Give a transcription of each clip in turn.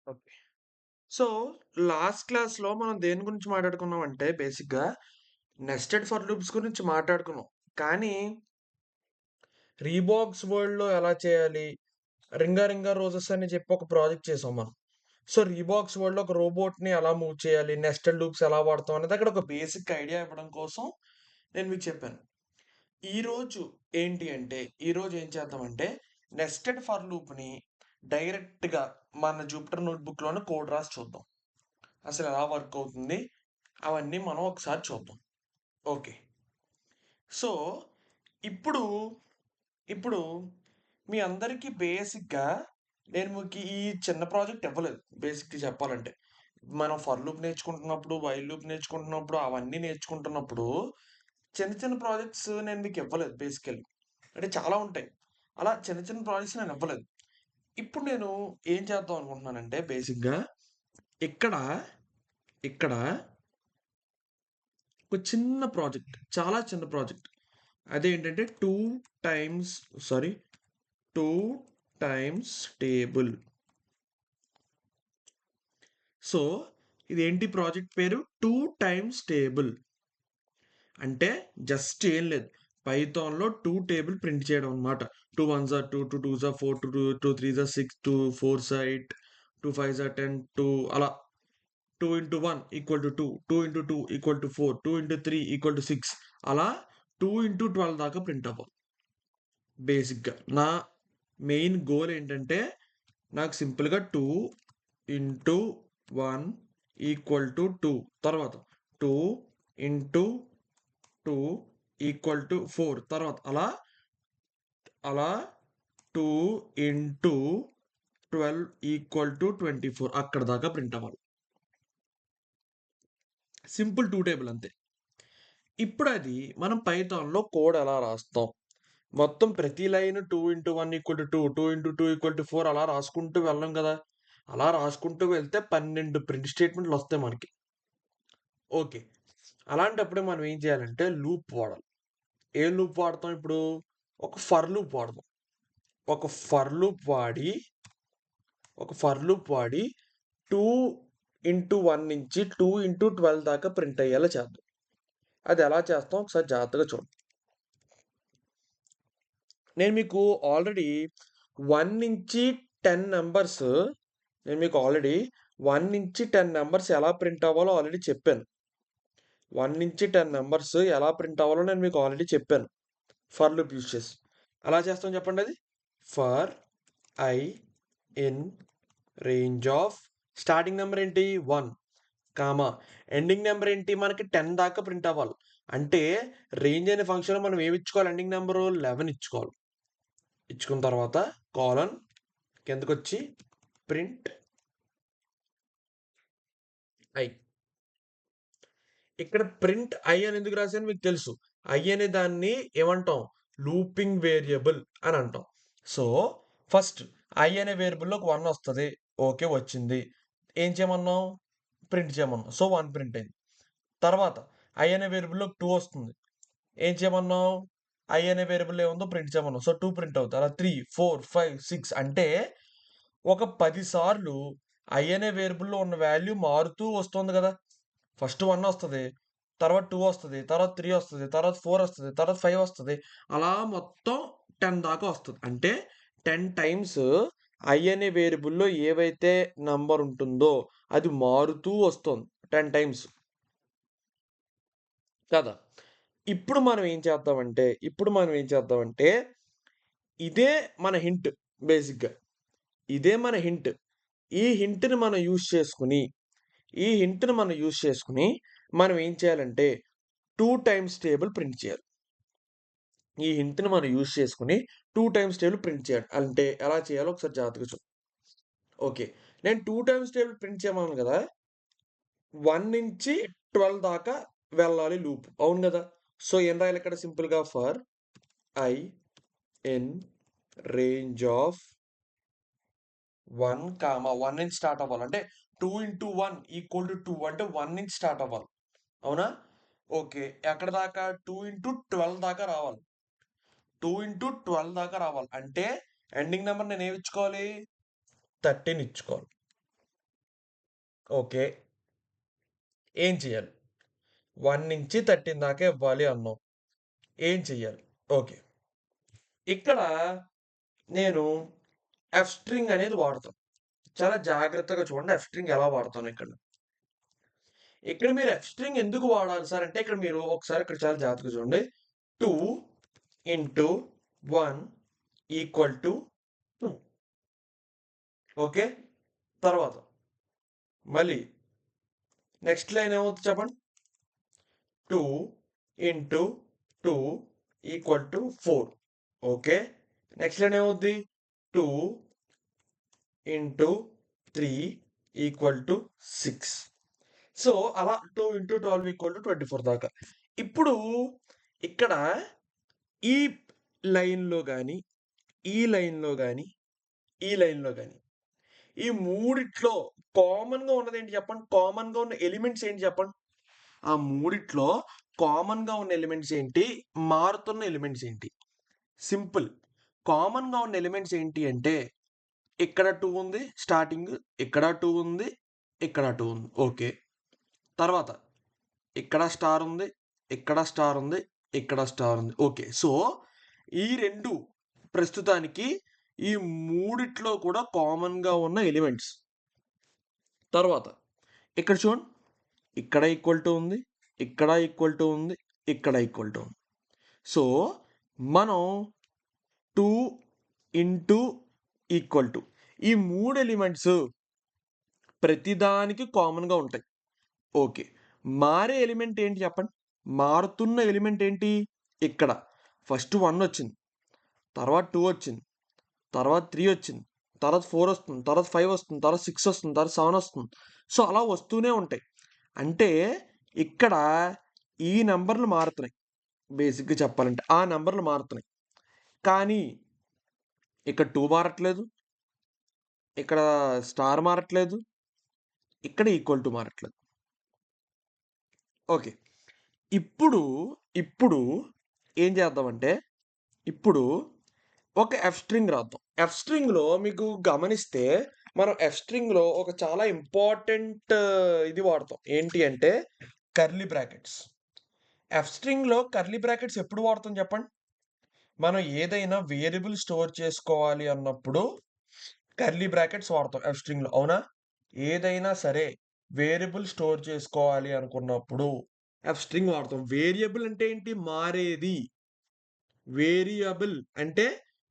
Okay. So, last క్లాస్‌లో మనం దేని గురించి మాట్లాడుకున్నామంటే బేసిక్‌గా నెస్టెడ్ ఫర్ లూప్స్ గురించి మాట్లాడుకున్నాం. కానీ రీబాక్స్ వరల్డ్‌లో ఎలా చేయాలి? 'రింగా రింగా రోజెస్' అని చెప్పి ఒక ప్రాజెక్ట్ చేసాం మనం. సో, రీబాక్స్ వరల్డ్‌లో ఒక రోబోట్‌ని ఎలా మూవ్ చేయాలి? నెస్టెడ్ లూప్స్ ఎలా వాడతాం అనేది అక్కడ ఒక బేసిక్ ఐడియా ఇవ్వడం కోసం నేను మీకు చెప్పాను. ఈరోజు ఏంటి అంటే, ఈరోజు ఏం చేద్దామంటే నెస్టెడ్ ఫర్ లూప్‌ని డైరెక్ట్‌గా మన జూపిటర్ నోట్‌బుక్‌లోనే కోడ్ రాసి చూద్దాం. అసలు ఎలా వర్క్ అవుతుంది? అవన్నీ మనం ఒకసారి చూద్దాం. ఓకే. సో, ఇప్పుడు, ఇప్పుడు మీ అందరికీ బేసిక్‌గా నేను మీకు ఈ చిన్న ప్రాజెక్ట్ ఇవ్వలేదు. బేసిక్‌గా చెప్పాలంటే. మనం ఫర్ లూప్ నేర్చుకుంటున్నప్పుడు, వైల్ లూప్ నేర్చుకుంటున్నప్పుడు, అవన్నీ నేర్చుకుంటున్నప్పుడు చిన్న చిన్న ప్రాజెక్ట్స్ నేను మీకు ఇవ్వలేదు బేసికల్లీ. అంటే చాలా ఉంటాయి. అలా చిన్న చిన్న ప్రాజెక్ట్స్ నేను ఇవ్వలేదు. ఇప్పుడు నేను ఏం చేద్దాం అనుకుంటున్నానంటే బేసిక్‌గా ఇక్కడ, ఇక్కడ ఒక చిన్న ప్రాజెక్ట్. చాలా చిన్న ప్రాజెక్ట్. అదేంటంటే 2 times sorry 2 times table. So, ఇదేంటి ప్రాజెక్ట్ పేరు? 2 టైమ్స్ టేబుల్. అంటే జస్ట్ ఏం లేదు. పైథాన్‌లో 2 టేబుల్ ప్రింట్ చేయడం అన్నమాట. 2 ones are 2, 2 twos are 4, 2 threes are 6, 2 fours are 8, 2 fives are 10, 2 అలా 2 into 1 equal to 2, 2 into 2 equal to 4, 2 into 3 equal to 6 అలా 2 ఇంటూ 12 దాకా ప్రింట్ అవ్వాలి. బేసిక్‌గా. నా మెయిన్ గోల్ ఏంటంటే, నాకు సింపుల్‌గా 2 ఇంటూ 1 ఈక్వల్ టు 2 తర్వాత 2 ఇంటూ 2 ఈక్వల్ టు 4 తర్వాత అలా, అలా 2 ఇంటూ 12 ఈక్వల్ టు 24 అక్కడి దాకా ప్రింట్ అవ్వాలి. సింపుల్ 2 టేబుల్ అంతే. ఇప్పుడది మనం పైథాన్‌లో కోడ్ ఎలా రాస్తాం? మొత్తం ప్రతి line 2 into 1 equal to 2, 2 into 2 equal to 4 అలా రాసుకుంటూ వెళ్ళం గదా! అలా రాసుకుంటూ వెళ్తే 12 ప్రింట్ స్టేట్‌మెంట్‌లొస్తాయి మనకి. ఓకే. అలాంటప్పుడు మనం ఏం చేయాలంటే లూప్ వాడాలి. ఏ లూప్ వాడతాం ఇప్పుడు? ఒక ఫర్ లూప్ వాడదాం. ఒక ఫర్ లూప్ వాడి, ఒక ఫర్ లూప్ వాడి 2 ఇంటూ 1 నుంచి 2 ఇంటూ 12 దాకా ప్రింట్ అయ్యేలా చేద్దాం. అది ఎలా చేస్తాం ఒకసారి జాగ్రత్తగా చూడండి. నేను మీకు ఆల్రెడీ 1 నుంచి 10 నంబర్స్ నేను మీకు ఆల్రెడీ 1 నుంచి 10 నంబర్స్ ఎలా ప్రింట్ అవ్వాలో ఆల్రెడీ చెప్పాను. 1 నుంచి 10 నంబర్స్ ఎలా ప్రింట్ అవ్వాలో నేను మీకు ఆల్రెడీ చెప్పాను. ఫర్ లూప్ యూజ్ చేసి. ఎలా చేస్తాం చెప్పండి అది? For I in range of starting number ఏంటి? 1 కామా ఎండింగ్ నెంబర్ ఏంటి? మనకి 10 దాకా ప్రింట్ అవ్వాలి. అంటే రేంజ్ అనే ఫంక్షన్‌లో మనం ఏమి ఇచ్చుకోవాలి ఎండింగ్ నంబరు? 11 ఇచ్చుకోవాలి. ఇచ్చుకున్న తర్వాత కోలన్ కిందకొచ్చి ప్రింట్ ఐ. ఇక్కడ ప్రింట్ ఐ అని ఎందుకు రాశాను మీకు తెలుసు. ఐ అనే దాన్ని ఏమంటాం? లూపింగ్ వేరియబుల్ అని అంటాం. సో, ఫస్ట్ ఐ అనే వేరియబుల్‌లో ఒక 1 వస్తది. ఓకే. వచ్చింది. ఏం చేయమన్నాం? ప్రింట్ చేయమన్నాం. సో, 1 ప్రింట్ అయింది. తర్వాత ఐ అనే వేరియబుల్‌లో 2 వస్తుంది. ఏం చేయమన్నాం? ఐ అనే వేరియబుల్ ఏముందో ప్రింట్ చేయమన్నాం. సో, 2 ప్రింట్ అవుతాయి. అలా 3, 4, 5, 6 అంటే ఒక 10 సార్లు ఐ అనే వేరియబుల్‌లో ఉన్న వాల్యూ మారుతూ వస్తుంది గదా! ఫస్ట్ 1 వస్తది. తర్వాత 2 వస్తది. తర్వాత 3 వస్తది. తర్వాత 4 వస్తది. తర్వాత 5 వస్తది. అలా మొత్తం 10 దాకా వస్తది. అంటే 10 టైమ్స్ ఐ అనే వేరియబుల్‌లో ఏవైతే నంబర్ ఉంటుందో అది మారుతూ వస్తోంది. 10 టైమ్స్ కదా! ఇప్పుడు మనం ఏం చేద్దామంటే ఇదే మన హింట్ బేసిక్‌గా. ఇదే మన హింట్. ఈ హింట్‌ని మనం యూజ్ చేసుకొని, ఈ హింట్‌ని మనం యూజ్ చేసుకొని, మనం ఏం చేయాలంటే 2 టైమ్స్ టేబుల్ ప్రింట్ చేయాలి. ఈ హింట్‌ని మనం యూజ్ చేసుకొని 2 టైమ్స్ టేబుల్ ప్రింట్ చేయాలి. అంటే ఎలా చేయాలో ఒకసారి జాగ్రత్తగా ఓకే. నేను 2 టైమ్స్ టేబుల్ ప్రింట్ చేయమన్నాను గదా! 1 నుంచి 12 దాకా వెళ్ళాలి లూప్. అవును గదా! సో, ఏం రాయాలి ఇక్కడ సింపుల్‌గా for I in range of 1, 1 నుంచి స్టార్ట్ అవ్వాలి. అంటే 2 ఇంటూ 1 ఈక్వల్ టు 2 అంటే 1 నుంచి స్టార్ట్ అవ్వాలి. అవునా? ఓకే. ఎక్కడి దాకా? 2 ఇంటూ 12 దాకా రావాలి. 2 ఇంటూ 12 దాకా రావాలి. అంటే ఎండింగ్ నంబర్ నేనేమి ఇచ్చుకోవాలి? 13 ఇచ్చుకోవాలి. ఓకే. ఏం చేయాలి? 1 నుంచి 13 దాకా ఇవ్వాలి అన్నాం. ఏం చెయ్యాలి? ఓకే. ఇక్కడ నేను ఎఫ్ స్ట్రింగ్ అనేది వాడతాను. చాలా జాగ్రత్తగా చూడండి ఎఫ్ స్ట్రింగ్ ఎలా వాడతానో ఇక్కడ. ఇక్కడ మీరు ఎఫ్ స్ట్రింగ్ ఎందుకు వాడాలి సార్ అంటే ఇక్కడ మీరు ఒకసారి ఇక్కడ చాలా జాగ్రత్తగా చూడండి. 2 ఇంటూ 1 ఈక్వల్ టు 2. ఓకే. తర్వాత మళ్ళీ నెక్స్ట్ లైన్ ఏమవుతుంది చెప్పండి? 2 into 2 equal to 4. Okay. Next line ఏమవుద్ది? 2 ఇంటూ 3 ఈక్వల్ టు 6. సో, అలా 2 ఇంటూ 12 ఈక్వల్ టు 24 దాకా. ఇప్పుడు ఇక్కడ ఈ లైన్‌లో గాని, ఈ లైన్‌లో గాని, ఈ లైన్‌లో గాని, ఈ మూడిట్లో కామన్‌గా ఉన్నదేంటి చెప్పండి? కామన్‌గా ఉన్న ఎలిమెంట్స్ ఏంటి చెప్పండి? ఆ మూడిట్లో కామన్‌గా ఉన్న ఎలిమెంట్స్ ఏంటి? మారుతున్న ఎలిమెంట్స్ ఏంటి? సింపుల్. కామన్‌గా ఉన్న ఎలిమెంట్స్ ఏంటి అంటే, ఇక్కడ 2 ఉంది స్టార్టింగ్, ఇక్కడ 2 ఉంది, ఇక్కడ 2 ఉంది. ఓకే. తర్వాత ఇక్కడ స్టార్ ఉంది, ఇక్కడ స్టార్ ఉంది, ఇక్కడ స్టార్ ఉంది. ఓకే. సో, ఈ 2 ప్రస్తుతానికి ఈ మూడిట్లో కూడా కామన్‌గా ఉన్న ఎలిమెంట్స్. తర్వాత ఇక్కడ చూడండి. ఇక్కడ ఈక్వల్ టు ఉంది, ఇక్కడ ఈక్వల్ టు ఉంది, ఇక్కడ ఈక్వల్ టు ఉంది. సో, మనం 2 ఇంటూ ఈక్వల్ టు ఈ 3 ఎలిమెంట్స్ ప్రతిదానికి కామన్‌గా ఉంటాయి. ఓకే. మారే ఎలిమెంట్ ఏంటి చెప్పండి? మారుతున్న ఎలిమెంట్ ఏంటి? ఇక్కడ. ఫస్ట్ 1 వచ్చింది. తర్వాత 2 వచ్చింది. తర్వాత 3 వచ్చింది. తర్వాత 4 వస్తుంది. తర్వాత 5 వస్తుంది. తర్వాత 6 వస్తుంది. తర్వాత 7 వస్తుంది. సో, అలా వస్తూనే ఉంటాయి. అంటే ఇక్కడ ఈ నంబర్‌లు మారుతున్నాయి. బేసిక్‌గా చెప్పాలంటే. ఆ నంబర్‌లు మారుతున్నాయి. కానీ ఇక్కడ 2 మారట్లేదు. ఇక్కడ స్టార్ మారట్లేదు. ఇక్కడ ఈక్వల్ టు మారట్లేదు. ఓకే. ఇప్పుడు, ఇప్పుడు ఏం చేద్దామంటే, ఇప్పుడు ఒక ఎఫ్ స్ట్రింగ్ రాద్దాం. ఎఫ్ స్ట్రింగ్‌లో మీకు గమనిస్తే, మనం ఎఫ్ స్ట్రింగ్‌లో ఒక చాలా ఇంపార్టెంట్ ఇది వాడతాం. ఏంటి అంటే కర్లీ బ్రాకెట్స్. ఎఫ్ స్ట్రింగ్‌లో కర్లీ బ్రాకెట్స్ ఎప్పుడు వాడతాం చెప్పండి? మనం ఏదైనా వేరియబుల్ స్టోర్ చేసుకోవాలి అన్నప్పుడు కర్లీ బ్రాకెట్స్ వాడతాం ఎఫ్ స్ట్రింగ్‌లో. అవునా? ఏదైనా సరే వేరియబుల్ స్టోర్ చేసుకోవాలి అనుకున్నప్పుడు ఎఫ్ స్ట్రింగ్ వాడతాం. వేరియబుల్ అంటే ఏంటి? మారేది. వేరియబుల్ అంటే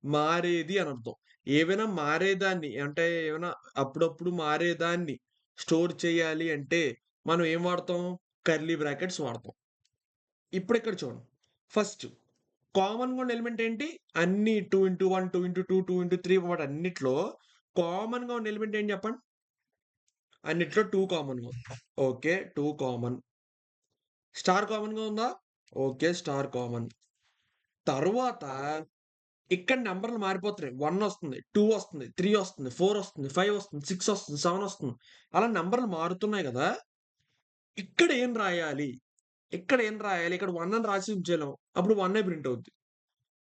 మారేది అని అర్థం. ఏవైనా మారేదాన్ని అంటే ఏమైనా అప్పుడప్పుడు మారేదాన్ని స్టోర్ చేయాలి అంటే మనం ఏం వాడతాం? కర్లీ బ్రాకెట్స్ వాడతాం. ఇప్పుడిక్కడ చూడండి. ఫస్ట్ కామన్‌గా ఉన్న ఎలిమెంట్ ఏంటి? అన్ని 2 ఇంటూ 1, 2 ఇంటూ 2, 2 ఇంటూ 3 వాటన్నిట్లో కామన్‌గా ఉన్న ఎలిమెంట్ ఏంటి చెప్పండి? అన్నిట్లో 2 కామన్‌గా ఉంది. ఓకే. 2 కామన్. స్టార్ కామన్‌గా ఉందా? ఓకే. Star common. తరువాత ఇక్కడ నంబర్‌లు మారిపోతున్నాయి. 1 వస్తుంది, 2 వస్తుంది, 3 వస్తుంది, 4 వస్తుంది, 5 వస్తుంది, 6 వస్తుంది, 7 వస్తుంది. అలా నంబర్‌లు మారుతున్నాయి గదా! ఇక్కడ ఏం రాయాలి? ఇక్కడ ఏం రాయాలి? ఇక్కడ 1 అని రాసి ఉంచేయలేం. అప్పుడు 1 ప్రింట్ అవుద్ది.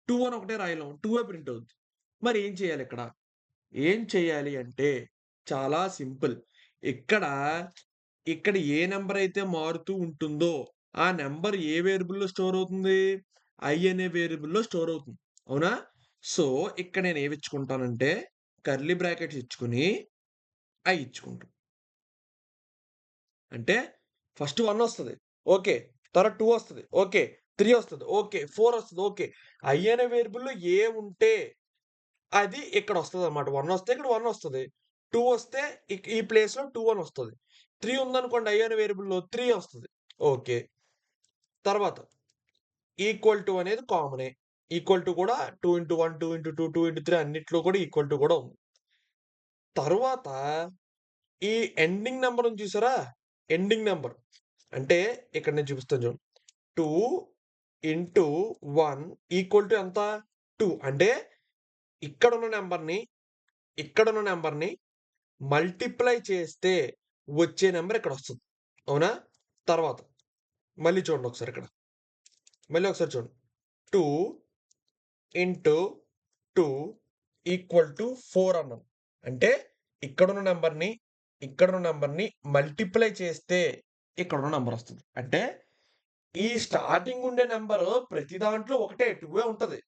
2 అని ఒకటే రాయలేం. 2 ప్రింట్ అవుద్ది. మరి ఏం చేయాలి ఇక్కడ? ఏం చేయాలి అంటే చాలా సింపుల్. ఇక్కడ, ఇక్కడ ఏ నంబర్ అయితే మారుతూ ఉంటుందో, ఆ నంబర్ ఏ వేరియబుల్‌లో స్టోర్ అవుతుంది? ఐ అనే వేరియబుల్‌లో స్టోర్ అవుతుంది. అవునా? సో, ఇక్కడ నేను ఏమి ఇచ్చుకుంటానంటే కర్లీ బ్రాకెట్స్ ఇచ్చుకొని ఐ ఇచ్చుకుంటాను. అంటే ఫస్ట్ 1 వస్తది. ఓకే. తర్వాత 2 వస్తది. ఓకే. 3 వస్తది. ఓకే. 4 వస్తది. ఓకే. ఐ అనే వేరియబుల్‌లో ఏ ఉంటే అది ఇక్కడ వస్తదన్నమాట. 1 వస్తే ఇక్కడ 1 వస్తది. 2 వస్తే ఈ ప్లేస్‌లో 2 అని వస్తది. 3 ఉందనుకోండి ఐ అనే వేరియబుల్‌లో 3 వస్తది. ఓకే. తర్వాత ఈక్వల్ టు అనేది కామనే. ఈక్వల్ టు కూడా 2 ఇంటూ 1, 2 ఇంటూ 2, 2 ఇంటూ 3 అన్నిట్లో కూడా ఈక్వల్ టు కూడా ఉంది. తరువాత ఈ ఎండింగ్ నంబర్ ఉంది చూసారా? Ending number. అంటే ఇక్కడ నేను చూపిస్తాను చూడండి. 2 ఇంటూ 1 ఈక్వల్ టు ఎంత? 2 అంటే ఇక్కడున్న నంబర్‌ని, ఇక్కడున్న నంబర్‌ని మల్టిప్లై చేస్తే వచ్చే నంబర్ ఇక్కడొస్తది. అవునా? తర్వాత మళ్ళీ చూడండి ఒకసారి ఇక్కడ. మళ్ళీ ఒకసారి చూడండి. 2 ఇంటూ 2 ఈక్వల్ టు 4 అన్నాను. అంటే ఇక్కడున్న నంబర్‌ని, ఇక్కడున్న నంబర్‌ని మల్టిప్లై చేస్తే ఇక్కడున్న నంబర్ వస్తది. అంటే ఈ స్టార్టింగ్ ఉండే నంబరు ప్రతి దాంట్లో ఒకటే 2 ఉంటది.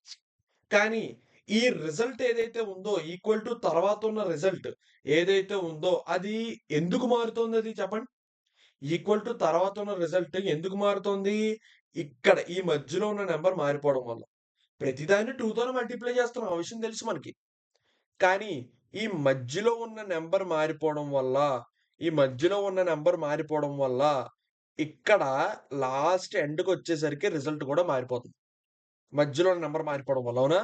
కానీ ఈ రిజల్ట్ ఏదైతే ఉందో ఈక్వల్ టు తర్వాత ఉన్న రిజల్ట్ ఏదైతే ఉందో అది ఎందుకు మారుతోందది చెప్పండి? ఈక్వల్ టు తర్వాత ఉన్న రిజల్ట్ ఎందుకు మారుతోంది? ఇక్కడ ఈ మధ్యలో ఉన్న నంబర్ మారిపోవడం వల్ల. ప్రతిదాన్ని 2 తోనే మల్టిప్లై చేస్తున్నాం. ఆ విషయం తెలుసు మనకి. కానీ ఈ మధ్యలో ఉన్న నంబర్ మారిపోవడం వల్ల, ఈ మధ్యలో ఉన్న నంబర్ మారిపోవడం వల్ల ఇక్కడ లాస్ట్ ఎండ్‌కొచ్చేసరికి రిజల్ట్ కూడా మారిపోతుంది. మధ్యలో ఉన్న నంబర్ మారిపోవడం వల్ల. అవునా?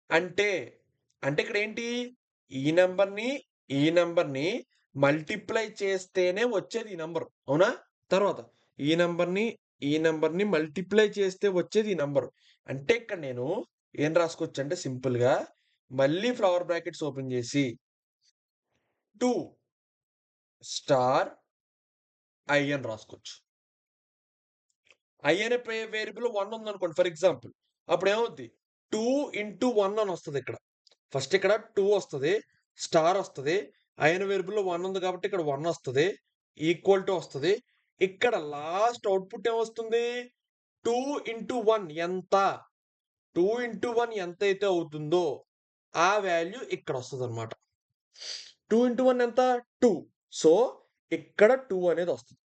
అంటే, అంటే ఇక్కడేంటి? ఈ నంబర్‌ని, ఈ నంబర్‌ని మల్టిప్లై చేస్తేనే వచ్చేది ఈ నంబర్. అవునా? తర్వాత ఈ నంబర్‌ని, ఈ నంబర్‌ని మల్టిప్లై చేస్తే వచ్చేది ఈ నంబర్. అంటే ఇక్కడ నేను ఏం రాసుకోవచ్చంటే సింపుల్‌గా మళ్ళీ ఫ్లవర్ బ్రాకెట్స్ ఓపెన్ చేసి 2 స్టార్ ఐ అని రాసుకోవచ్చు. ఐ అనే వేరియబుల్ 1 ఉందనుకోండి ఫర్ ఎగ్జాంపుల్. అప్పుడేమవుద్ది? 2 ఇంటూ 1 అని వస్తదిక్కడ. ఫస్ట్ ఇక్కడ 2 వస్తది. స్టార్ వస్తది. ఐ అనే వేరియబుల్‌లో 1 ఉంది కాబట్టి ఇక్కడ 1 వస్తది. ఈక్వల్ టు వస్తది. ఇక్కడ లాస్ట్ అవుట్‌పుట్ ఏమొస్తుంది? 2 ఇంటూ 1 ఎంత? 2 ఇంటూ 1 ఎంతైతే అవుతుందో ఆ వాల్యూ ఇక్కడొస్తదనమాట. 2 ఇంటూ 1 ఎంత? 2. సో, ఇక్కడ 2 అనేదొస్తది.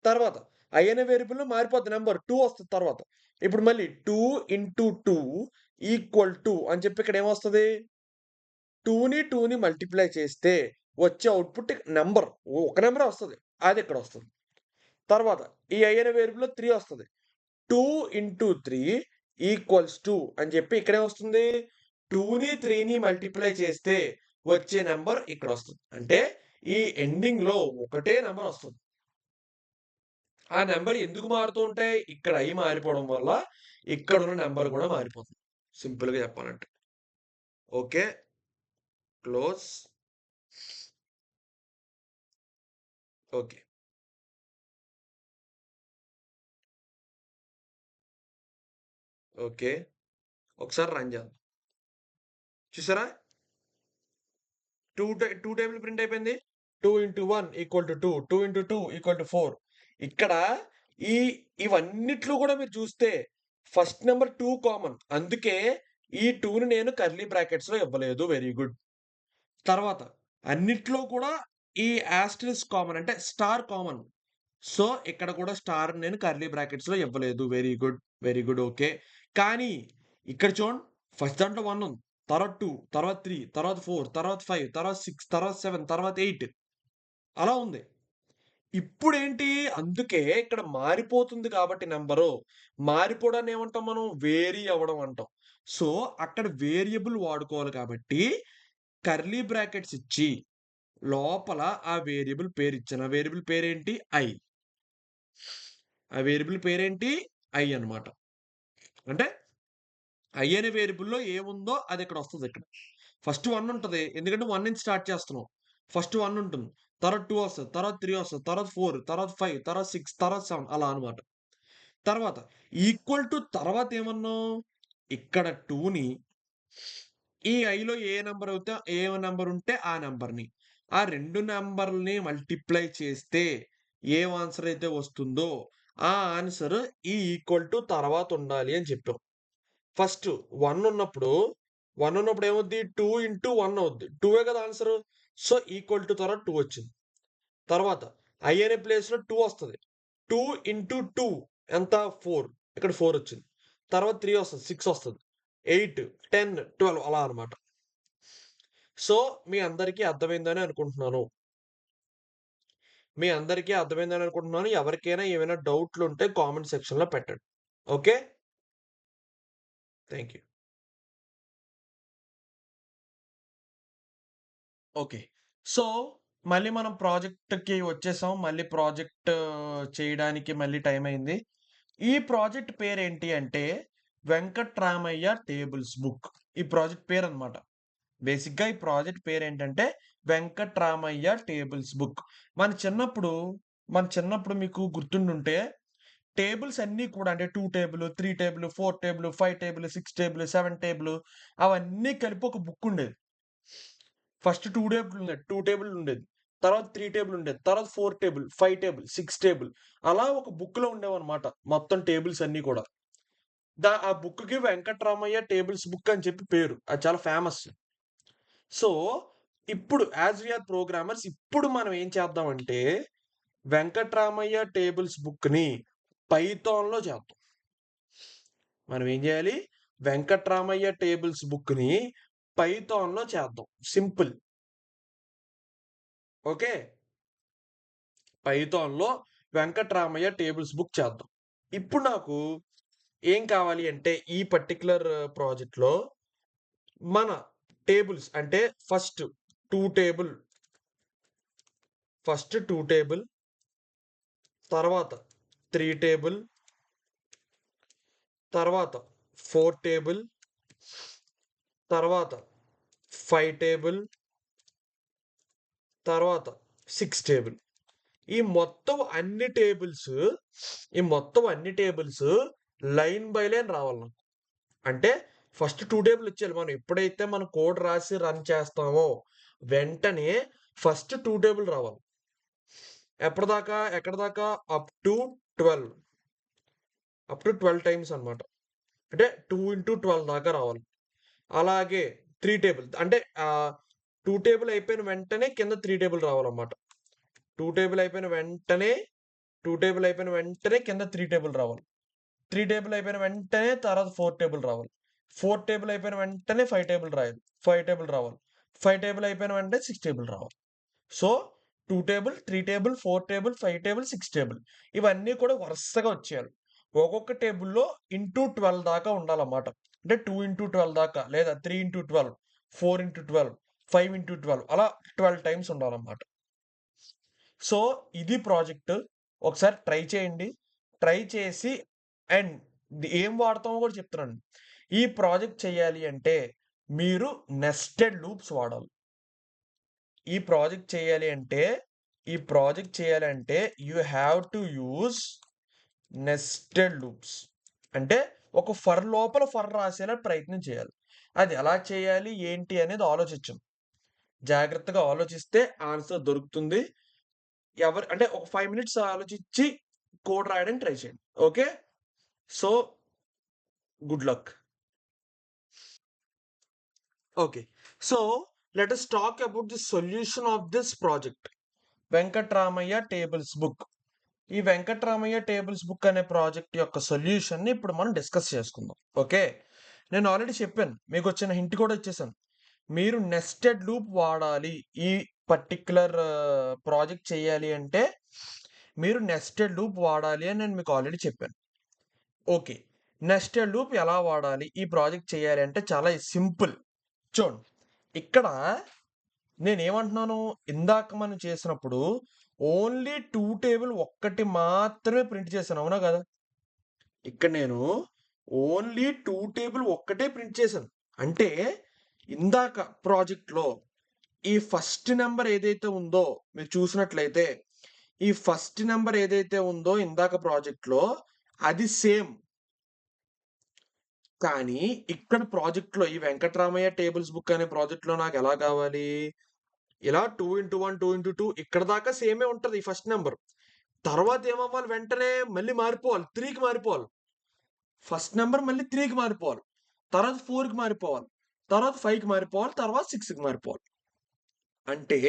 తర్వాత ఐ అనే వేరియబుల్‌లో మారిపోద్ది నంబర్ 2 వస్తది తర్వాత. ఇప్పుడు మళ్ళీ 2 ఇంటూ 2 ఈక్వల్ టు అని చెప్పి ఇక్కడ ఏమొస్తది? 2ని మల్టిప్లై చేస్తే వచ్చే అవుట్‌పుట్ నంబర్. ఒక నంబరే వస్తది. అదిక్కడొస్తది. తర్వాత ఈ ఐ అనే వేరియబుల్‌లో 3 వస్తది. 2 ఇంటూ 3 ఈక్వల్స్ టు అని చెప్పి ఇక్కడేమొస్తుంది? 3ని మల్టిప్లై చేస్తే వచ్చే నంబర్ ఇక్కడొస్తది. అంటే ఈ ఎండింగ్‌లో ఒకటే నంబర్ వస్తది. ఆ నంబర్ ఎందుకు మారుతూ ఉంటాయి? ఇక్కడ ఐ మారిపోవడం వల్ల ఇక్కడున్న నంబర్ గూడా మారిపోతుంది. సింపుల్‌గా చెప్పాలంటే. ఓకే. క్లోజ్. ఓకే. ఓకే. ఒకసారి రన్ చేద్దాం. చూసారా? 2 టేబుల్ ప్రింట్ అయిపోయింది. 2 into 1 equal to 2. 2 into 2 equal to 4. ఇక్కడ ఈ ఇవన్నిట్లో గూడా మీరు చూస్తే ఫస్ట్ నంబర్ 2 కామన్. అందుకే ఈ 2ని నేను కర్లీ బ్రాకెట్స్‌లో ఇవ్వలేదు. Very good. తర్వాత అన్నిట్లో కూడా ఈ యాస్టరిస్క్ కామన్ అంటే స్టార్ కామన్. సో, ఇక్కడ కూడా స్టార్ నేను కర్లీ బ్రాకెట్స్‌లో ఇవ్వలేదు. Very good. Very good. Okay. కానీ ఇక్కడ చూడండి ఫస్ట్ దాంట్లో 1 ఉంది. తర్వాత 2, తర్వాత 3, తర్వాత 4, తర్వాత 5, తర్వాత 6, తర్వాత 7, తర్వాత 8 అలా ఉంది. ఇప్పుడేంటి అందుకే ఇక్కడ మారిపోతుంది కాబట్టి నంబరు. మారిపోవడాన్ని ఏమంటాం మనం? వేరీ అవ్వడం అంటాం. సో, అక్కడ వేరియబుల్ వాడుకోవాలి కాబట్టి కర్లీ బ్రాకెట్స్ ఇచ్చి లోపల ఆ వేరియబుల్ పేరిచ్చాను. ఆ వేరియబుల్ పేరేంటి? ఐ. ఆ వేరియబుల్ పేరేంటి? ఐ అన్నమాట. అంటే ఐ అనే వేరియబుల్‌లో ఏముందో అది ఇక్కడ వస్తదిక్కడ. ఫస్ట్ 1 ఉంటది. ఎందుకంటే 1 నుంచి స్టార్ట్ చేస్తున్నాం. ఫస్ట్ 1 ఉంటుంది. తర్వాత 2 వస్తది. తర్వాత 3 వస్తది. తర్వాత 4, తర్వాత 5, తర్వాత 6, తర్వాత 7 అలా అన్నమాట. తర్వాత ఈక్వల్ టు తర్వాత ఏమన్నాం? ఇక్కడ 2ని ఈ ఐలో ఏ నంబర్ ఉంటే ఆ నంబర్‌ని. ఆ 2 నంబర్‌లని మల్టిప్లై చేస్తే ఏం ఆన్సర్ అయితే వస్తుందో ఆ ఆన్సర్ ఈ ఈక్వల్ టు తర్వాత ఉండాలి అని చెప్పాం. ఫస్ట్ 1 ఉన్నప్పుడు 1 ఉన్నప్పుడు ఏమవుద్ది? 2 ఇంటూ 1 అవుద్ది. 2 కదా ఆన్సరు. సో, ఈక్వల్ టు తర్వాత 2 వచ్చింది. తర్వాత ఐ అనే ప్లేస్‌లో 2 వస్తది. 2 ఇంటూ 2 ఎంత? 4. ఇక్కడ 4 వచ్చింది. తర్వాత 3 వస్తది. 6 వస్తది. 8, 10, 12 అలా అన్నమాట. సో, మీ అందరికీ అర్థమైందని అనుకుంటున్నాను. మీ అందరికీ అర్థమైందని అనుకుంటున్నాను. ఎవరికైనా ఏమైనా డౌట్‌లుంటే కామెంట్ సెక్షన్‌లో పెట్టండి. Okay. Thank you. Okay. So, మళ్ళీ మనం ప్రాజెక్ట్‌కి వచ్చేసాం. మళ్ళీ ప్రాజెక్ట్ చేయడానికి మళ్ళీ టైమయింది. ఈ ప్రాజెక్ట్ పేరేంటి అంటే, వెంకట్రామయ్య టేబుల్స్ బుక్. ఈ ప్రాజెక్ట్ పేరనమాట. బేసిక్‌గా ఈ ప్రాజెక్ట్ పేరేంటంటే, వెంకట్రామయ్య టేబుల్స్ బుక్. మన చిన్నప్పుడు మీకు గుర్తుండుంటే, టేబుల్స్ అన్నీ కూడా అంటే 2 table, 3 table, 4 table, 5 table, 6 table, 7 table అవన్నీ కలిపి ఒక బుక్కుండేది. ఫస్ట్ 2 టేబుల్ ఉండేది. 2 టేబుల్ ఉండేది. తర్వాత 3 టేబుల్ ఉండేది. తర్వాత 4 టేబుల్, 5 టేబుల్, 6 టేబుల్ అలా ఒక బుక్‌లో ఉండేవన్నమాట. మొత్తం టేబుల్స్ అన్నీ కూడా. ఆ బుక్‌కి వెంకట్రామయ్య టేబుల్స్ బుక్ అని చెప్పి పేరు. అది చాలా ఫేమస్. సో, ఇప్పుడు యాస్ వి ఆర్ ప్రోగ్రామర్స్ ఇప్పుడు మనం ఏం చేద్దామంటే వెంకట్రామయ్య టేబుల్స్ బుక్‌ని పైథాన్‌లో చేద్దాం. మనం ఏం చేయాలి? వెంకట్రామయ్య టేబుల్స్ బుక్‌ని పైథాన్‌లో చేద్దాం. సింపుల్. ఓకే. పైథాన్‌లో వెంకట్రామయ్య టేబుల్స్ బుక్ చేద్దాం. ఇప్పుడు నాకు ఏం కావాలి అంటే ఈ పర్టిక్యులర్ ప్రాజెక్ట్‌లో మన టేబుల్స్ అంటే ఫస్ట్ 2 టేబుల్, తర్వాత 3 టేబుల్, తర్వాత 4 టేబుల్, తర్వాత 5 టేబుల్, తర్వాత 6 టేబుల్. ఈ మొత్తం అన్ని టేబుల్స్ లైన్ బై లైన్ రావాలి నాకు. అంటే ఫస్ట్ 2 టేబుల్ ఇచ్చేయాలి. మనం ఎప్పుడైతే మన కోడ్ రాసి రన్ చేస్తామో వెంటనే ఫస్ట్ 2 టేబుల్ రావాలి. ఎప్పటిదాకా? ఎక్కడిదాకా? Up to 12. Up to 12 times అన్నమాట. అంటే 2x12 దాకా రావాలి. అలాగే 3 టేబుల్ అంటే 2 టేబుల్ అయిపోయిన వెంటనే కింద 3 టేబుల్ రావాలన్నమాట. 2 టేబుల్ అయిపోయిన వెంటనే 2 టేబుల్ అయిపోయిన వెంటనే కింద 3 టేబుల్ రావాలి. 3 టేబుల్ అయిపోయిన వెంటనే తర్వాత 4 టేబుల్ రావాలి. 4 టేబుల్ అయిపోయిన వెంటనే 5 టేబుల్ రాయాలి. 5 టేబుల్ రావాలి. 5 టేబుల్ అయిపోయిన వెంటనే 6 టేబుల్ రావాలి. So 2 table, 3 table, 4 table, 5 table, 6 table ఇవన్నీ కూడా వరుసగా వచ్చేయాలి. ఒక్కొక్క టేబుల్‌లో ఇంటూ 12 దాకా ఉండాలన్నమాట. అంటే 2x12 దాకా లేదా 3x12, 4x12, 5x12 అలా 12 టైమ్స్ ఉండాలన్నమాట. సో ఇది ప్రాజెక్ట్. ఒకసారి ట్రై చేయండి. ట్రై చేసి అండ్ ఏం వాడతామో కూడా చెప్తున్నాను. ఈ ప్రాజెక్ట్ చేయాలి అంటే మీరు నెస్టెడ్ లూప్స్ వాడాలి. ఈ ప్రాజెక్ట్ చేయాలి అంటే you have to use nested loops. అంటే ఒక ఫర్ లోపల ఫర్ రాసేలా ప్రయత్నం చేయాలి. అది ఎలా చేయాలి ఏంటి అనేది ఆలోచించండి. జాగ్రత్తగా ఆలోచిస్తే ఆన్సర్ దొరుకుతుంది. అంటే ఒక 5 మినిట్స్ ఆలోచించి కోడ్ రాయడానికి ట్రై చేయండి. Okay. So good luck. Okay. So let us talk about the solution of this project Venkatramaiah tables book. ఈ వెంకట్రామయ్య టేబుల్స్ బుక్ అనే ప్రాజెక్ట్ యొక్క సొల్యూషన్ని ఇప్పుడు మనం డిస్కస్ చేసుకుందాం. ఓకే. నేను ఆల్రెడీ చెప్పాను. మీకు వచ్చిన హింట్ కూడా ఇచ్చేసాను. మీరు నెస్టెడ్ లూప్ వాడాలి. ఈ పర్టిక్యులర్ ప్రాజెక్ట్ చేయాలి అంటే మీరు నెస్టెడ్ లూప్ వాడాలి అని నేను మీకు ఆల్రెడీ చెప్పాను. ఓకే. నెస్టెడ్ లూప్ ఎలా వాడాలి? ఈ ప్రాజెక్ట్ చేయాలి అంటే చాలా సింపుల్. చూడండి. ఇక్కడ నేనేమంటున్నాను? ఇందాక మనం చేసినప్పుడు ఓన్లీ 2 టేబుల్ ఒక్కటి మాత్రమే ప్రింట్ చేశాను. అవునా కదా? ఇక్కడ నేను ఓన్లీ 2 టేబుల్ ఒక్కటే ప్రింట్ చేశాను. అంటే ఇందాక ప్రాజెక్ట్‌లో ఈ ఫస్ట్ నంబర్ ఏదైతే ఉందో మీరు చూసినట్లయితే ఈ ఫస్ట్ నంబర్ ఏదైతే ఉందో ఇందాక ప్రాజెక్ట్‌లో అది సేమ్. కానీ ఇక్కడ ప్రాజెక్ట్‌లో ఈ వెంకట్రామయ్య టేబుల్స్ బుక్ అనే ప్రాజెక్ట్‌లో నాకు ఎలా కావాలి? ఇలా 2x1, 2x2 ఇక్కడ దాకా సేమే ఉంటది ఈ ఫస్ట్ నంబర్. తర్వాత ఏమవ్వాలి? వెంటనే మళ్ళీ మారిపోవాలి. 3కి మారిపోవాలి. ఫస్ట్ నంబర్ మళ్ళీ 3కి మారిపోవాలి. తర్వాత 4కి మారిపోవాలి. తర్వాత 5కి మారిపోవాలి. తర్వాత 6కి మారిపోవాలి. అంటే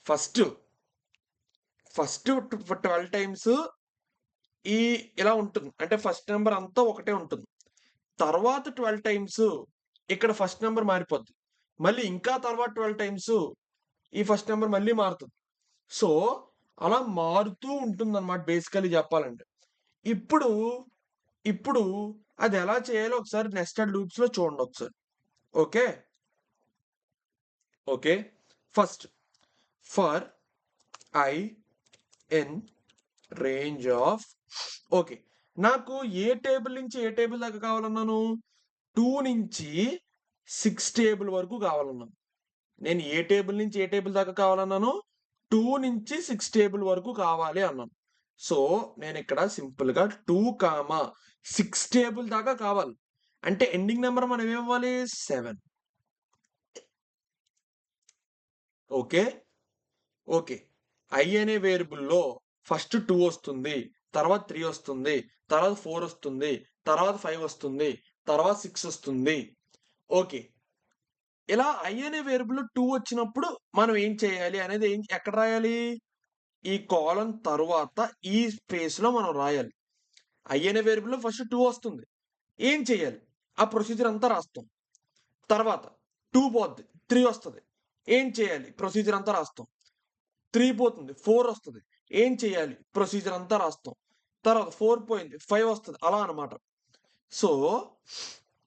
ఫస్ట్ 12 టైమ్స్ ఈ ఇలా ఉంటుంది. అంటే ఫస్ట్ నంబర్ అంతా ఒకటే ఉంటుంది. తర్వాత 12 టైమ్స్ ఇక్కడ ఫస్ట్ నంబర్ మారిపోద్ది. మళ్ళీ ఇంకా తర్వాత 12 టైమ్స్ ఈ ఫస్ట్ నంబర్ మళ్ళీ మారుతుంది. సో, అలా మారుతూ ఉంటుందన్నమాట బేసికల్లీ చెప్పాలంటే. ఇప్పుడు, ఇప్పుడు అది ఎలా చేయాలో ఒకసారి నెస్టెడ్ లూప్స్‌లో చూడండి ఒకసారి. Okay. Okay. First for I in range of okay. నాకు ఏ టేబుల్ నుంచి ఏ టేబుల్ దాకా కావాలన్నాను? 2 నుంచి 6 టేబుల్ వరకు కావాలన్నాను. నేను ఏ టేబుల్ నుంచి ఏ టేబుల్ దాకా కావాలన్నాను? 2 నుంచి 6 టేబుల్ వరకు కావాలి అన్నాను. సో, నేనిక్కడ సింపుల్‌గా 2, 6 టేబుల్ దాకా కావాలి. అంటే ఎండింగ్ నంబర్ మనం ఏమివ్వాలి? 7. ఓకే. ఓకే. I అనే వేరియబుల్‌లో ఫస్ట్ 2 వస్తుంది. తర్వాత 3 వస్తుంది. తర్వాత 4 వస్తుంది. తర్వాత 5 వస్తుంది. తర్వాత 6 వస్తుంది. ఓకే. ఇలా I అనే వేరియబుల్‌లో 2 వచ్చినప్పుడు మనం ఏం చేయాలి అనేది ఎక్కడ రాయాలి? ఈ కాలమ్ తరువాత ఈ స్పేస్‌లో మనం రాయాలి. I అనే వేరియబుల్‌లో ఫస్ట్ 2 వస్తుంది. ఏం చేయాలి? ఆ ప్రొసీజర్ అంతా రాస్తాం. తర్వాత 2 పోద్ది. 3 వస్తది. ఏం చేయాలి? ప్రొసీజర్ అంతా రాస్తాం. 3 పోతుంది. 4 వస్తది. ఏం చేయాలి? ప్రొసీజర్ అంతా రాస్తాం. తర్వాత 4 పోయింది. 5 వస్తది. అలా అన్నమాట. సో,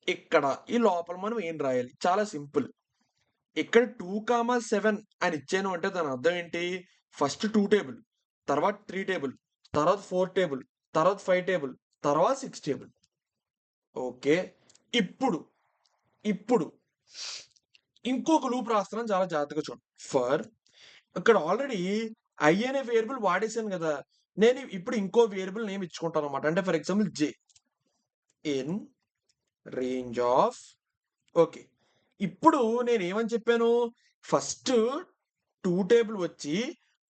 ఇక్కడ ఈ లోపల మనం ఏం రాయాలి? చాలా సింపుల్. ఇక్కడ 2, 7 అని ఇచ్చాను అంటే దాని అర్థం ఏంటి? ఫస్ట్ 2 టేబుల్, తర్వాత 3 టేబుల్, తర్వాత 4 టేబుల్, తర్వాత 5 టేబుల్, తర్వాత 6 టేబుల్. ఓకే. ఇప్పుడు, ఇప్పుడు ఇంకొక లూప్ రాస్తున్నాను చాలా జాగ్రత్తగా చూడండి. ఫర్ ఇక్కడ ఆల్రెడీ I అనే వేరియబుల్ వాడేసాను గదా! నేను ఇప్పుడు ఇంకో వేరియబుల్ నేమ్ ఇచ్చుకుంటానన్నమాట. అంటే for example J in range of okay. ఇప్పుడు నేనేమని చెప్పాను? ఫస్ట్ 2 టేబుల్ వచ్చి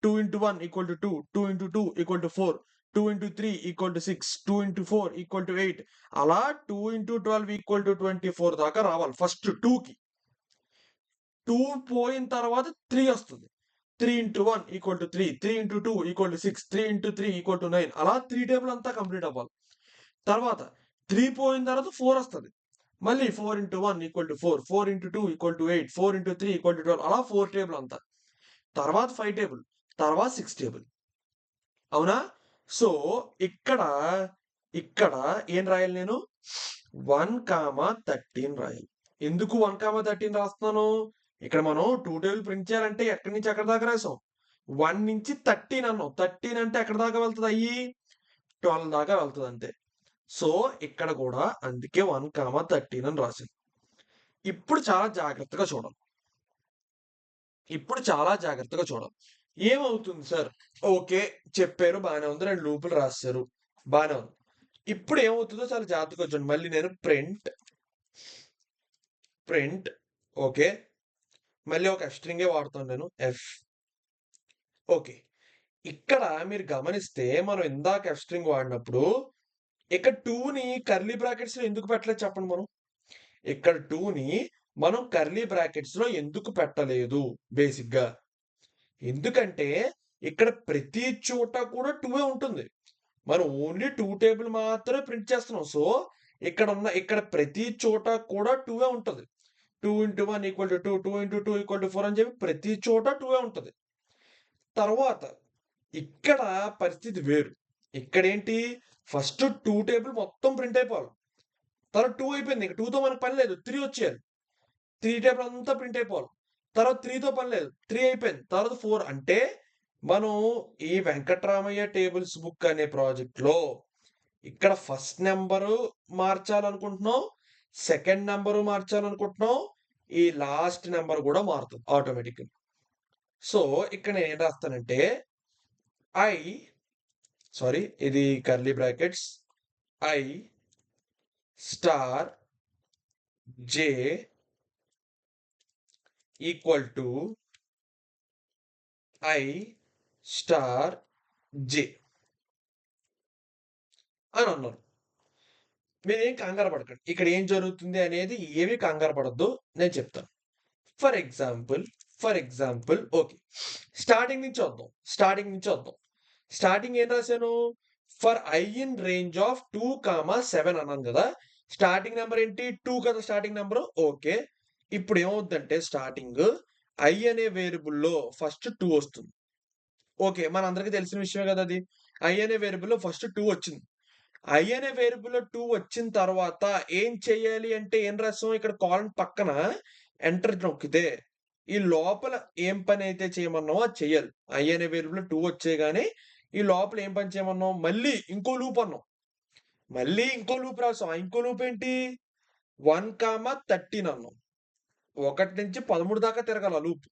2 into 1 equal to 2, 2 into 2 equal to 4, 2 into 3 equal to 6, 2 into 4 equal to 8 అలా 2 ఇంటూ 12 ఈక్వల్ టు 24 దాకా రావాలి ఫస్ట్ 2కి. 2 పోయిన తర్వాత 3 వస్తది. 3 into 1 equal to 3, 3 into 2 equal to 6, 3 into 3 equal to 9 అలా 3 టేబుల్ అంతా కంప్లీట్ అవ్వాలి. తర్వాత 3 పోయిన తర్వాత 4 వస్తది. మళ్ళీ 4 into 1 equal to 4, 4 into 2 equal to 8, 4 into 3 equal to 12 అలా 4 టేబుల్ అంతా. తర్వాత 5 టేబుల్, తర్వాత 6 టేబుల్. అవునా? సో, ఇక్కడ, ఇక్కడ ఏం రాయాలి నేను? 1, 13 రాయాలి. ఎందుకు 1, 13 రాస్తున్నాను? ఇక్కడ మనం 2 టేబుల్ ప్రింట్ చేయాలంటే ఎక్కడి నుంచి ఎక్కడి దాకా రాసాం? 1 నుంచి 13 అన్నాం. 13 అంటే ఎక్కడి దాకా వెళ్తది అయ్యి? 12 దాకా వెళ్తది అంతే. సో, ఇక్కడ కూడా అందుకే 1, 13 అని రాశాను. ఇప్పుడు చాలా జాగ్రత్తగా చూడాలి. ఇప్పుడు చాలా జాగ్రత్తగా చూడాలి. ఏమవుతుంది సార్? ఓకే. చెప్పారు బానే ఉంది. 2 లూపులు రాసేశారు. బానే ఉంది. ఇప్పుడు ఏమవుతుందో చాలా జాగ్రత్తగా చూడండి. మళ్ళీ నేను ప్రింట్ ఓకే. మళ్ళీ ఒక ఎఫ్ స్ట్రింగే వాడుతాను నేను. F okay. ఇక్కడ మీరు గమనిస్తే మనం ఇందాక ఎఫ్ స్ట్రింగ్ వాడినప్పుడు ఇక్కడ 2ని కర్లీ బ్రాకెట్స్‌లో ఎందుకు పెట్టలేదు చెప్పండి మనం? ఇక్కడ 2ని మనం కర్లీ బ్రాకెట్స్‌లో ఎందుకు పెట్టలేదు బేసిక్‌గా? ఎందుకంటే ఇక్కడ ప్రతి చోట కూడా 2 ఉంటుంది. మనం ఓన్లీ 2 టేబుల్ మాత్రమే ప్రింట్ చేస్తున్నాం. సో, ఇక్కడ ప్రతి చోట కూడా 2 ఉంటది. 2 into 1 equal to 2, 2 into 2 equal to 4 అని చెప్పి ప్రతి చోట 2 ఉంటది. తర్వాత ఇక్కడ పరిస్థితి వేరు. ఇక్కడేంటి ఫస్ట్ 2 టేబుల్ మొత్తం ప్రింట్ అయిపోవాలి. తర్వాత 2 అయిపోయింది. ఇంక 2తో మనకు పని లేదు. 3 వచ్చేయాలి. 3 టేబుల్ అంతా ప్రింట్ అయిపోవాలి. తర్వాత 3తో పని లేదు. 3 అయిపోయింది. తర్వాత 4 అంటే మనం ఈ వెంకట్రామయ్య టేబుల్స్ బుక్ అనే ప్రాజెక్ట్‌లో ఇక్కడ ఫస్ట్ నంబరు మార్చాలనుకుంటున్నాం. సెకండ్ నంబరు మార్చాలనుకుంటున్నాం. ఈ లాస్ట్ నంబర్ కూడా మారుతుంది ఆటోమేటిక్‌గా. సో, ఇక్కడ నేనేం రాస్తానంటే ఐ సారీ ఇది curly brackets i star j equal to i star j అని అన్నారు. మీరేం కంగారు పడకండి. ఇక్కడ ఏం జరుగుతుంది అనేది ఏమి కంగారు పడొద్దు. నేను చెప్తాను. For example, okay. స్టార్టింగ్ నుంచి వద్దాం. స్టార్టింగ్ ఏం రాశాను? For I in range of 2, 7 అన్నాను కదా! స్టార్టింగ్ నంబర్ ఏంటి? 2 కదా స్టార్టింగ్ నంబరు. ఓకే. ఇప్పుడు ఏమవుద్దంటే స్టార్టింగ్ ఐ అనే వేరియబుల్‌లో ఫస్ట్ 2 వస్తుంది. ఓకే. మనందరికీ తెలిసిన విషయమే కదా అది. ఐ అనే వేరియబుల్‌లో ఫస్ట్ 2 వచ్చింది. ఐ అనే వేరియబుల్‌లో 2 వచ్చిన తర్వాత ఏం చేయాలి అంటే ఏం రాసాం? ఇక్కడ కాలమ్ పక్కన ఎంటర్ నొక్కితే ఈ లోపల ఏం పనైతే చేయమన్నామో అది చెయ్యాలి. ఐ అనే వేరియబుల్‌లో 2 వచ్చేయగానే ఈ లోపల ఏం పని చేయమన్నాం? మళ్ళీ ఇంకో లూప్ అన్నాం. మళ్ళీ ఇంకో లూప్ రాసాం. ఆ ఇంకో లూప్ ఏంటి? 1, 13 అన్నాం. 1 నుంచి 13 దాకా తిరగాలి ఆ లూప్.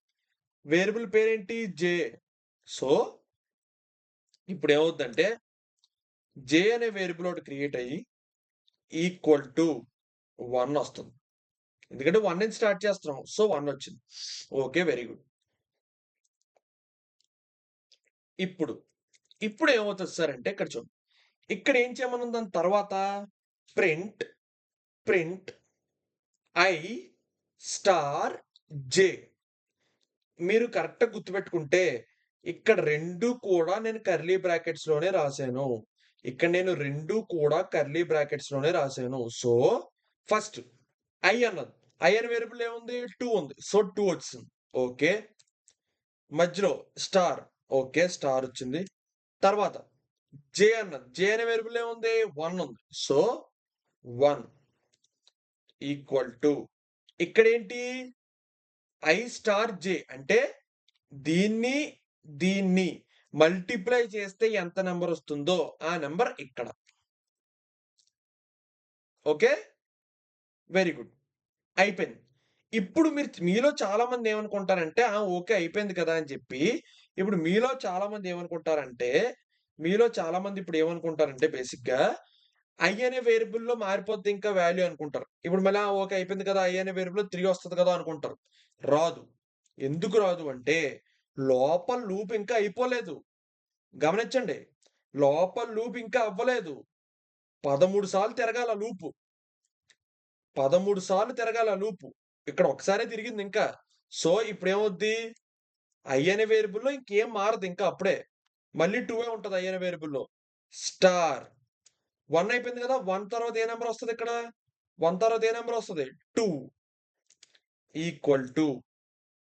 వేరియబుల్ పేరేంటి? జే. సో, ఇప్పుడేమవుద్దంటే జే అనే వేరియబుల్ ఒకటి క్రియేట్ అయ్యి ఈక్వల్ టు 1 వస్తుంది. ఎందుకంటే 1 నుంచి స్టార్ట్ చేస్తున్నాం. సో, 1 వచ్చింది. ఓకే. Very good. ఇప్పుడు, ఇప్పుడు ఏమవుతది సార్ అంటే ఇక్కడ చూడండి. ఇక్కడ ఏం చేయమని దాని తర్వాత ప్రింట్, ప్రింట్ ఐ స్టార్ జే. మీరు కరెక్ట్‌గా గుర్తుపెట్టుకుంటే ఇక్కడ 2 కూడా నేను కర్లీ బ్రాకెట్స్‌లోనే రాసాను. ఇక్కడ నేను 2 కూడా కర్లీ బ్రాకెట్స్‌లోనే రాసాను. సో, ఫస్ట్ ఐ అన్నది. ఐ అనే వేరియబుల్ ఏముంది? 2 ఉంది. సో, 2 వచ్చింది. ఓకే. మధ్యలో స్టార్. ఓకే. స్టార్ వచ్చింది. తర్వాత జే అన్నది. జే అనే వేరియబుల్ ఏముంది? 1 ఉంది. సో, 1 ఈక్వల్ టు ఇక్కడేంటి? ఐ స్టార్ జే అంటే దీన్ని, దీన్ని మల్టిప్లై చేస్తే ఎంత నంబర్ వస్తుందో ఆ నంబర్ ఇక్కడ. ఓకే. Very good. అయిపోయింది. ఇప్పుడు మీలో చాలామంది ఏమనుకుంటారంటే, ఓకే. అయిపోయింది కదా! అని చెప్పి, ఇప్పుడు మీలో చాలామంది ఏమనుకుంటారంటే, మీలో చాలామంది ఇప్పుడు ఏమనుకుంటారంటే బేసిక్‌గా ఐ అనే వేరియబుల్‌లో మారిపోద్ది ఇంకా వాల్యూ అనుకుంటారు. ఇప్పుడు మళ్ళీ ఓకే. అయిపోయింది కదా! ఐ అనే వేరియబుల్‌లో 3 వస్తది కదా! అనుకుంటారు. రాదు. ఎందుకు రాదు అంటే, లోపల లూప్ ఇంకా అయిపోలేదు. గమనించండి. లోపల లూప్ ఇంకా అవ్వలేదు. 13 సార్లు తిరగాల లూపు. 13 సార్లు తిరగాల లూపు. ఇక్కడ ఒక్కసారే తిరిగిందింకా. సో, ఇప్పుడేమవుద్ది? ఐ అనే వేరియబుల్‌లో ఇంకేం మారదు ఇంకా అప్పుడే. మళ్ళీ 2 ఉంటది ఐ అనే వేరియబుల్‌లో. స్టార్ 1 అయిపోయింది కదా! 1 తర్వాత ఏ నంబర్ వస్తదిక్కడ? 1 తర్వాత ఏ నంబర్ వస్తది? 2 ఈక్వల్ టు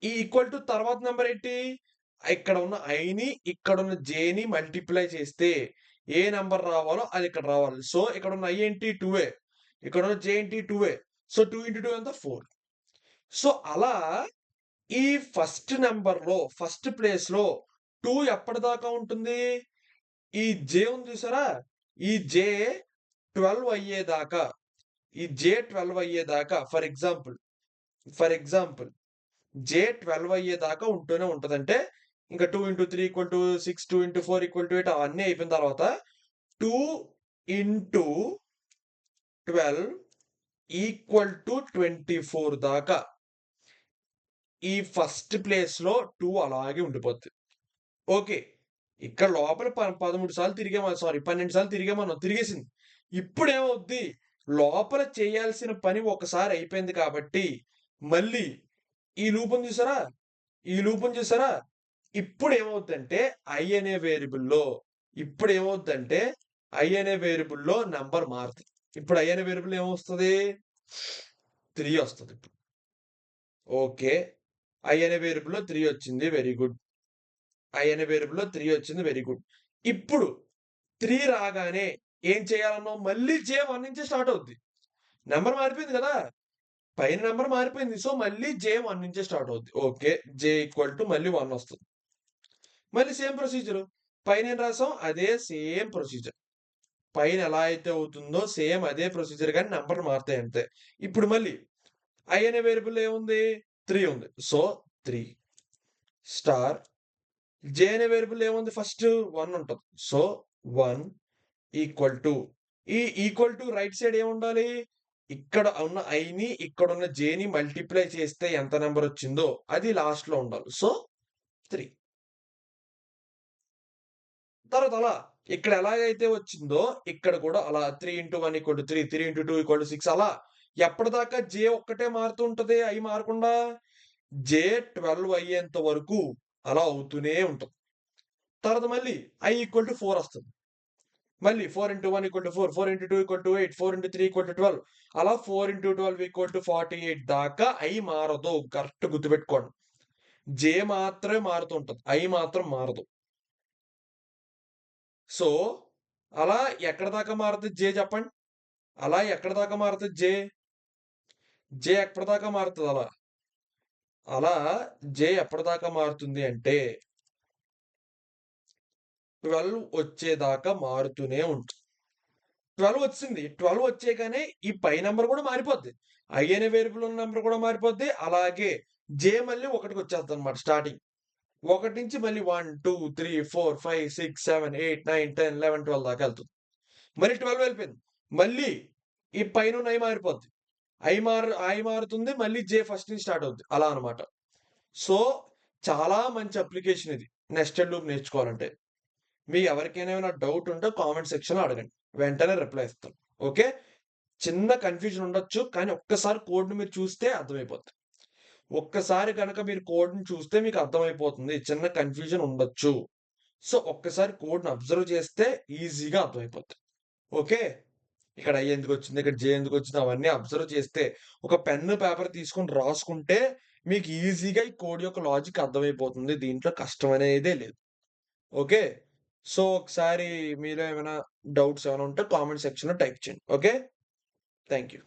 ఈ ఈక్వల్ టు తర్వాత నంబర్ ఏంటి? ఇక్కడ ఉన్న ఐని, ఇక్కడున్న జేని మల్టిప్లై చేస్తే ఏ నంబర్ రావాలో అది ఇక్కడ రావాలి. సో, ఇక్కడున్న ఐ ఏంటి? 2 ఇక్కడున్న జే ఏంటి? 2 సో, 2 ఇంటూ 2 ఎంత? 4. సో, అలా ఈ ఫస్ట్ నంబర్‌లో, ఫస్ట్ ప్లేస్‌లో 2 ఎప్పటిదాకా ఉంటుంది? ఈ జే ఉంది చూసారా? ఈ జే 12 అయ్యేదాకా, ఈ జే 12 అయ్యేదాకా ఫర్ ఎగ్జాంపుల్ జే 12 అయ్యేదాకా ఉంటూనే ఉంటదంటే, ఇంక 2 into 3 equal to 6, 2 into 4 equal to 8 అవన్నీ అయిపోయిన తర్వాత 2 ఇంటూ 12 ఈక్వల్ టు 24 దాకా ఈ ఫస్ట్ ప్లేస్‌లో 2 అలాగే ఉండిపోద్ది. ఓకే. ఇక్కడ లోపల 13 సార్లు సారీ 12 సార్లు తిరిగామన్నాం. తిరిగేసింది. ఇప్పుడేమవుద్ది? లోపల చేయాల్సిన పని ఒకసారి అయిపోయింది కాబట్టి, మళ్ళీ ఈ లూప్‌ని చూసారా? ఈ లూప్‌ని చూసారా? ఇప్పుడేమవుద్దంటే ఐ అనే వేరియబుల్‌లో ఇప్పుడేమవుద్దంటే ఐ అనే వేరియబుల్‌లో నంబర్ మారుతది. ఇప్పుడు ఐ అనే వేరియబుల్ ఏమొస్తది? 3 ఒస్తదిప్పుడు. ఓకే. ఐ అనే వేరియబుల్‌లో 3 వచ్చింది. Very good. ఐ అనే వేరియబుల్‌లో 3 వచ్చింది. Very good. ఇప్పుడు 3 రాగానే ఏం చేయాలన్నాం? మళ్ళీ జే 1 నుంచే స్టార్ట్ అవుద్ది. నంబర్ మారిపోయింది గదా! పైన నంబర్ మారిపోయింది. సో, మళ్ళీ జే 1 నుంచే స్టార్ట్ అవుద్ది. ఓకే. జే ఈక్వల్ టు మళ్ళీ 1 వస్తది. మళ్ళీ సేమ్ ప్రొసీజరు. పైనేం రాసాం? అదే సేమ్ ప్రొసీజర్. పైన ఎలా అయితే అవుతుందో సేమ్ అదే ప్రొసీజర్ గాని నంబర్‌లు మారుతాయి అంతే. ఇప్పుడు మళ్ళీ ఐ అనే వేరియబుల్‌లో ఏముంది? 3 ఉంది. సో, 3 స్టార్ జే అనే వేరియబుల్ ఏముంది ఫస్ట్ 1 ఉంటది. సో, 1 ఈక్వల్ టు ఈ ఈక్వల్ టు రైట్ సైడ్ ఏముండాలి? ఇక్కడ ఉన్న ఐని, ఇక్కడున్న జేని మల్టిప్లై చేస్తే ఎంత నంబర్ వచ్చిందో అది లాస్ట్‌లో ఉండాలి. సో, 3 తర్వాత అలా ఇక్కడ ఎలాగైతే వచ్చిందో ఇక్కడ కూడా అలా 3 into 1 equal to 3, 3 into 2 equal to 6 అలా ఎప్పటిదాకా జే ఒక్కటే మారుతూ ఉంటది. ఐ మారకుండా జే 12 అయ్యేంత వరకు అలా అవుతూనే ఉంటది. తర్వాత మళ్ళీ ఐ ఈక్వల్ టు 4 వస్తది. మళ్ళీ 4 into 1 equal to 4, 4 into 2 equal to 8, 4 into 3 equal to 12 అలా 4 ఇంటూ 12 ఈక్వల్ టు 48 దాకా ఐ మారదు. కరెక్ట్ గుర్తుపెట్టుకోండి. జే మాత్రమే మారుతూ ఉంటది. ఐ మాత్రం మారదు. సో, అలా ఎక్కడి దాకా మారుతది జే చెప్పండి? అలా ఎక్కడి దాకా మారుతది జే? జే ఎప్పటిదాకా మారుతది అలా? అలా జే ఎప్పటిదాకా మారుతుంది అంటే 12 వచ్చేదాకా మారుతూనే ఉంటది. 12 వచ్చింది. 12 వచ్చేగానే ఈ పై నంబర్ కూడా మారిపోద్ది. ఐ అనే వేరియబుల్ ఉన్న నంబర్ కూడా మారిపోద్ది. అలాగే జే మళ్ళీ 1కి స్టార్టింగ్. 1 నుంచి మళ్ళీ 1, 2, 3, 4, 5, 6, 7, 8, 9, 10, 11, 12 దాకా ఎళ్తుంది. మళ్ళీ 12 వెళ్ళిపోయింది. మళ్ళీ ఈ పైనున్న ఐ మారిపోద్ది. ఐ మారుతుంది. మళ్ళీ జే ఫస్ట్ నుంచి స్టార్ట్ అవుద్ది. అలా అన్నమాట. సో, చాలా మంచి అప్లికేషన్ ఇది. నెస్టెడ్ లూప్ నేర్చుకోవాలంటే. మీ ఎవరికైనా ఏమైనా డౌట్ ఉంటే కామెంట్ సెక్షన్‌లో అడగండి. వెంటనే రిప్లై ఇస్తాను. ఓకే. చిన్న కన్‌ఫ్యూజన్ ఉండొచ్చు. కానీ ఒక్కసారి కోడ్‌ని మీరు చూస్తే అర్థమైపోద్ది. ఒక్కసారి గనక మీరు కోడ్‌ని చూస్తే మీకు అర్థమైపోతుంది. చిన్న కన్‌ఫ్యూజన్ ఉండొచ్చు. సో, ఒక్కసారి కోడ్‌ని అబ్జర్వ్ చేస్తే ఈజీగా అర్థమైపోద్ది. ఓకే. ఇక్కడ ఐ ఎందుకొచ్చింది, ఇక్కడ జే ఎందుకొచ్చింది అవన్నీ అబ్జర్వ్ చేస్తే, ఒక పెన్ను, పేపర్ తీసుకొని రాసుకుంటే మీకు ఈజీగా ఈ కోడ్ యొక్క లాజిక్ అర్థమైపోతుంది. దీంట్లో కష్టమనేదే లేదు. ఓకే. సో, ఒకసారి మీలో ఏమైనా డౌట్స్ ఏమైనా ఉంటే కామెంట్ సెక్షన్‌లో టైప్ చేయండి. ఓకే. Thank you.